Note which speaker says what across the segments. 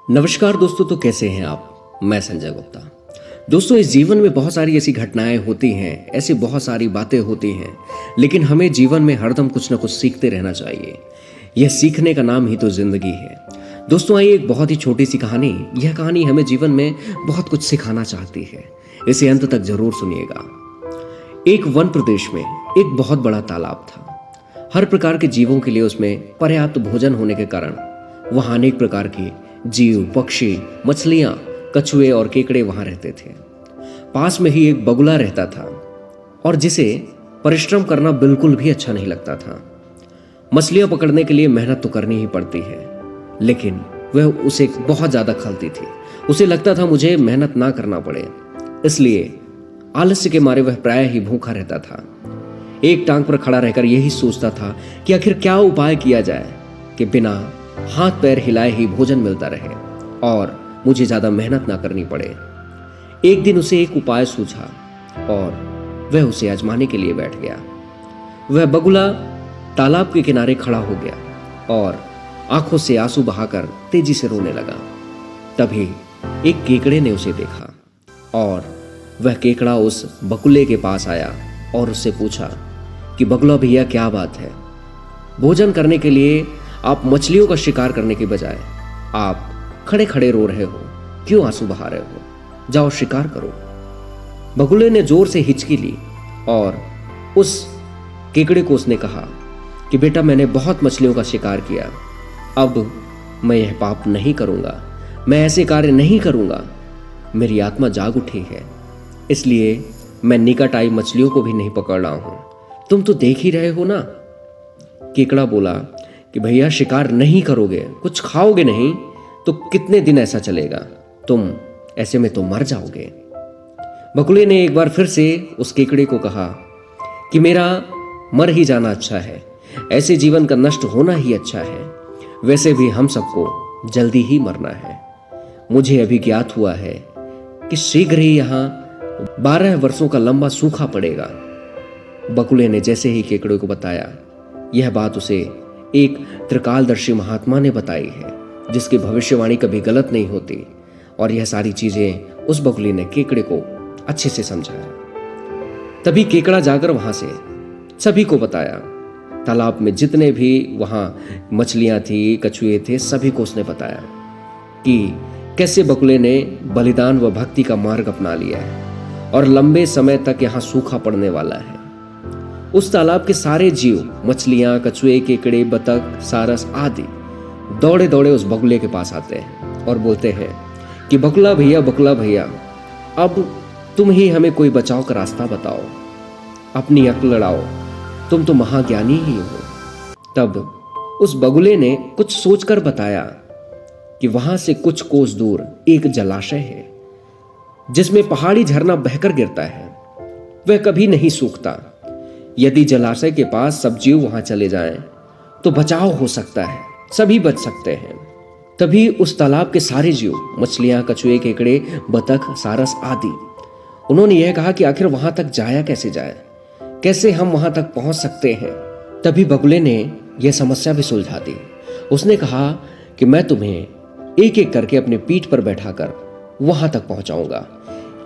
Speaker 1: नमस्कार दोस्तों, तो कैसे हैं आप। मैं संजय गुप्ता। दोस्तों, इस जीवन में बहुत सारी ऐसी घटनाएं होती हैं, ऐसी बहुत सारी बातें होती हैं, लेकिन हमें जीवन में हरदम कुछ ना कुछ सीखते रहना चाहिए। यह सीखने का नाम ही तो जिंदगी है। दोस्तों, आइए एक बहुत ही छोटी सी कहानी, यह कहानी हमें जीवन में बहुत कुछ सिखाना चाहती है। इसे अंत तक जरूर सुनिएगा। एक वन प्रदेश में एक बहुत बड़ा तालाब था। हर प्रकार के जीवों के लिए उसमें पर्याप्त भोजन होने के कारण वहां अनेक प्रकार के जीव, पक्षी, मछलियां, कछुए और केकड़े वहां रहते थे। पास में ही एक बगुला रहता था और जिसे परिश्रम करना बिल्कुल भी अच्छा नहीं लगता था। मछलियां पकड़ने के लिए मेहनत तो करनी ही पड़ती है, लेकिन वह उसे बहुत ज्यादा खलती थी। उसे लगता था मुझे मेहनत ना करना पड़े, इसलिए आलस्य के मारे वह प्रायः ही भूखा रहता था। एक टांग पर खड़ा रहकर यही सोचता था कि आखिर क्या उपाय किया जाए कि बिना हाथ पैर हिलाए ही भोजन मिलता रहे और मुझे ज्यादा मेहनत ना करनी पड़े। एक दिन उसे एक उपाय सूझा और वह उसे आजमाने के लिए बैठ गया। वह बगुला तालाब के किनारे खड़ा हो गया और आंखों से आंसू बहाकर तेजी से रोने लगा। तभी एक केकड़े ने उसे देखा और वह केकड़ा उस बगुले के पास आया और उससे पूछा कि बगुला भैया, क्या बात है? भोजन करने के लिए आप मछलियों का शिकार करने के बजाय आप खड़े खड़े रो रहे हो, क्यों आंसू बहा रहे हो? जाओ शिकार करो। बगुले ने जोर से हिचकी ली और उस केकड़े को उसने कहा कि बेटा, मैंने बहुत मछलियों का शिकार किया, अब मैं यह पाप नहीं करूंगा, मैं ऐसे कार्य नहीं करूंगा। मेरी आत्मा जाग उठी है, इसलिए मैं निकट आई मछलियों को भी नहीं पकड़ रहा हूं। तुम तो देख ही रहे हो ना। केकड़ा बोला कि भैया, शिकार नहीं करोगे, कुछ खाओगे नहीं तो कितने दिन ऐसा चलेगा? तुम ऐसे में तो मर जाओगे। बगुले ने एक बार फिर से उस केकड़े को कहा कि मेरा मर ही जाना अच्छा है, ऐसे जीवन का नष्ट होना ही अच्छा है। वैसे भी हम सबको जल्दी ही मरना है। मुझे अभी ज्ञात हुआ है कि शीघ्र ही यहां 12 वर्षों का लंबा सूखा पड़ेगा। बगुले ने जैसे ही केकड़े को बताया, यह बात उसे एक त्रिकालदर्शी महात्मा ने बताई है, जिसकी भविष्यवाणी कभी गलत नहीं होती। और यह सारी चीजें उस बगुले ने केकड़े को अच्छे से समझाया। तभी केकड़ा जाकर वहां से सभी को बताया। तालाब में जितने भी वहां मछलियां थी, कछुए थे, सभी को उसने बताया कि कैसे बगुले ने बलिदान व भक्ति का मार्ग अपना लिया है और लंबे समय तक यहां सूखा पड़ने वाला है। उस तालाब के सारे जीव, मछलियां, कछुए, केकड़े, बतख, सारस आदि दौड़े दौड़े उस बगुले के पास आते हैं और बोलते हैं कि बगुला भैया, बगुला भैया, अब तुम ही हमें कोई बचाव का रास्ता बताओ, अपनी अक्ल लड़ाओ, तुम तो महाज्ञानी ही हो। तब उस बगुले ने कुछ सोचकर बताया कि वहां से कुछ कोस दूर एक जलाशय है, जिसमें पहाड़ी झरना बहकर गिरता है। वह कभी नहीं सूखता। यदि जलाशय के पास सब जीव वहां चले जाएं, तो बचाव हो सकता है, सभी बच सकते हैं। तभी उस तालाब के सारे जीव, मछलियां, कछुए, केकड़े, बतख, सारस आदि, उन्होंने यह कहा कि आखिर वहां तक जाया कैसे जाए, कैसे हम वहां तक पहुंच सकते हैं। तभी बगुले ने यह समस्या भी सुलझा दी। उसने कहा कि मैं तुम्हें एक एक करके अपने पीठ पर बैठाकर वहां तक पहुंचाऊंगा,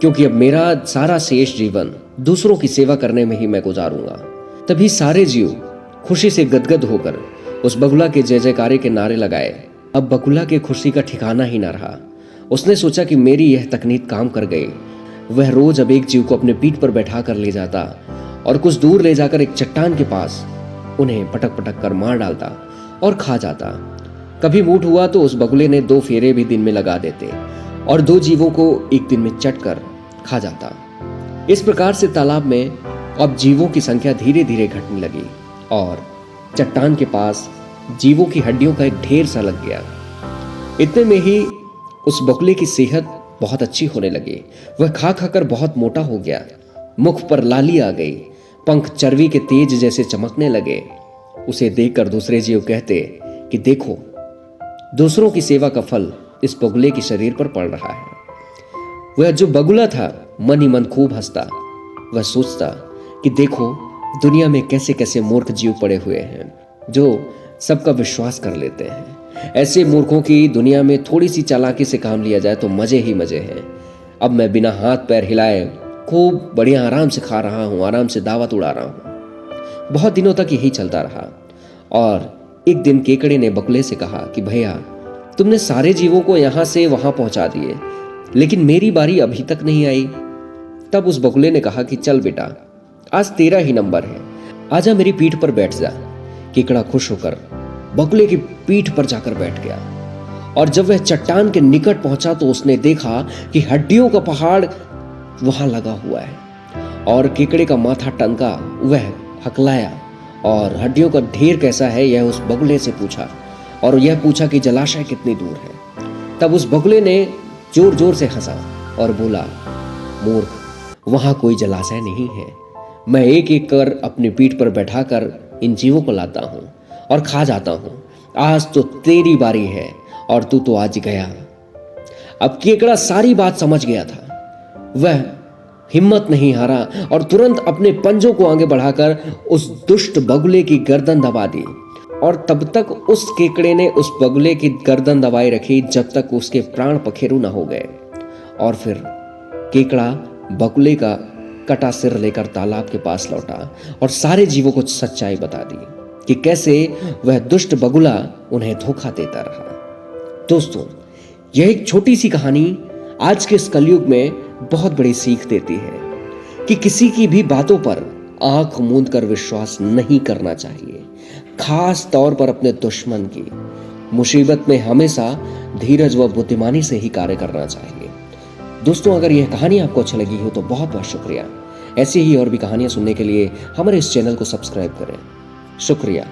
Speaker 1: क्योंकि अब मेरा सारा शेष जीवन दूसरों की सेवा करने में ही मैं गुजारूंगा। तभी सारे जीव खुशी से गदगद होकर उस बगुला के जय जयकारे के नारे लगाए। अब बगुला के खुशी का ठिकाना ही न रहा। उसने सोचा कि मेरी यह तकनीक काम कर गई। वह रोज अब एक जीव को अपने पीठ पर बैठा कर ले जाता और कुछ दूर ले जाकर एक चट्टान के पास उन्हें पटक पटक कर मार डालता और खा जाता। कभी मूड हुआ तो उस बगुले ने 2 फेरे भी दिन में लगा देते और 2 जीवों को एक दिन में चट कर खा जाता। इस प्रकार से तालाब में अब जीवों की संख्या धीरे धीरे घटने लगी और चट्टान के पास जीवों की हड्डियों का एक ढेर सा लग गया। इतने में ही उस बगुले की सेहत बहुत अच्छी होने लगी। वह खा खाकर बहुत मोटा हो गया। मुख पर लाली आ गई, पंख चर्वी के तेज जैसे चमकने लगे। उसे देखकर दूसरे जीव कहते कि देखो, दूसरों की सेवा का फल इस बगुले के शरीर पर पड़ रहा है। वह जो बगुला था मन ही मन खूब हंसता। वह सोचता कि देखो, दुनिया में कैसे कैसे मूर्ख जीव पड़े हुए हैं जो सबका विश्वास कर लेते हैं। ऐसे मूर्खों की दुनिया में थोड़ी सी चालाकी से काम लिया जाए तो मजे ही मजे हैं। अब मैं बिना हाथ पैर हिलाए खूब बढ़िया आराम से खा रहा हूँ, आराम से दावत उड़ा रहा हूँ। बहुत दिनों तक यही चलता रहा और एक दिन केकड़े ने बगुले से कहा कि भैया, तुमने सारे जीवों को यहां से वहां पहुंचा दिए, लेकिन मेरी बारी अभी तक नहीं आई। तब उस बगुले ने कहा कि चल बेटा, आज तेरा ही नंबर है, आजा मेरी पीठ पर बैठ जा। केकड़ा खुश होकर बगुले की पीठ पर जाकर बैठ गया और जब वह चट्टान के निकट पहुंचा तो उसने देखा कि हड्डियों का पहाड़ वहां लगा हुआ है और केकड़े का माथा टनका। वह हकलाया और हड्डियों का ढेर कैसा है यह उस बगुले से पूछा और यह पूछा कि जलाशय कितनी दूर है। तब उस बगुले ने जोर जोर से हंसा और बोला, मूर्ख, वहां कोई जलाशय नहीं है। मैं एक एक कर अपनी पीठ पर बैठाकर इन जीवों को लाता हूं और खा जाता हूं। आज तो तेरी बारी है और तू तो आज गया। अब केकड़ा सारी बात समझ गया था। वह हिम्मत नहीं हारा और तुरंत अपने पंजों को आगे बढ़ाकर उस दुष्ट बगुले की गर्दन दबा दी और तब तक उस केकड़े ने उस बगुले की गर्दन दबाए रखी जब तक उसके प्राण पखेरु न हो गए। और फिर केकड़ा बगुले का कटा सिर लेकर तालाब के पास लौटा और सारे जीवों को सच्चाई बता दी कि कैसे वह दुष्ट बगुला उन्हें धोखा देता रहा। दोस्तों, यह एक छोटी सी कहानी आज के इस कलयुग में बहुत बड़ी सीख देती है कि किसी की भी बातों पर आंख मूंद कर विश्वास नहीं करना चाहिए, खास तौर पर अपने दुश्मन की। मुसीबत में हमेशा धीरज व बुद्धिमानी से ही कार्य करना चाहिए। दोस्तों, अगर यह कहानी आपको अच्छी लगी हो तो बहुत बहुत शुक्रिया। ऐसी ही और भी कहानियां सुनने के लिए हमारे इस चैनल को सब्सक्राइब करें। शुक्रिया।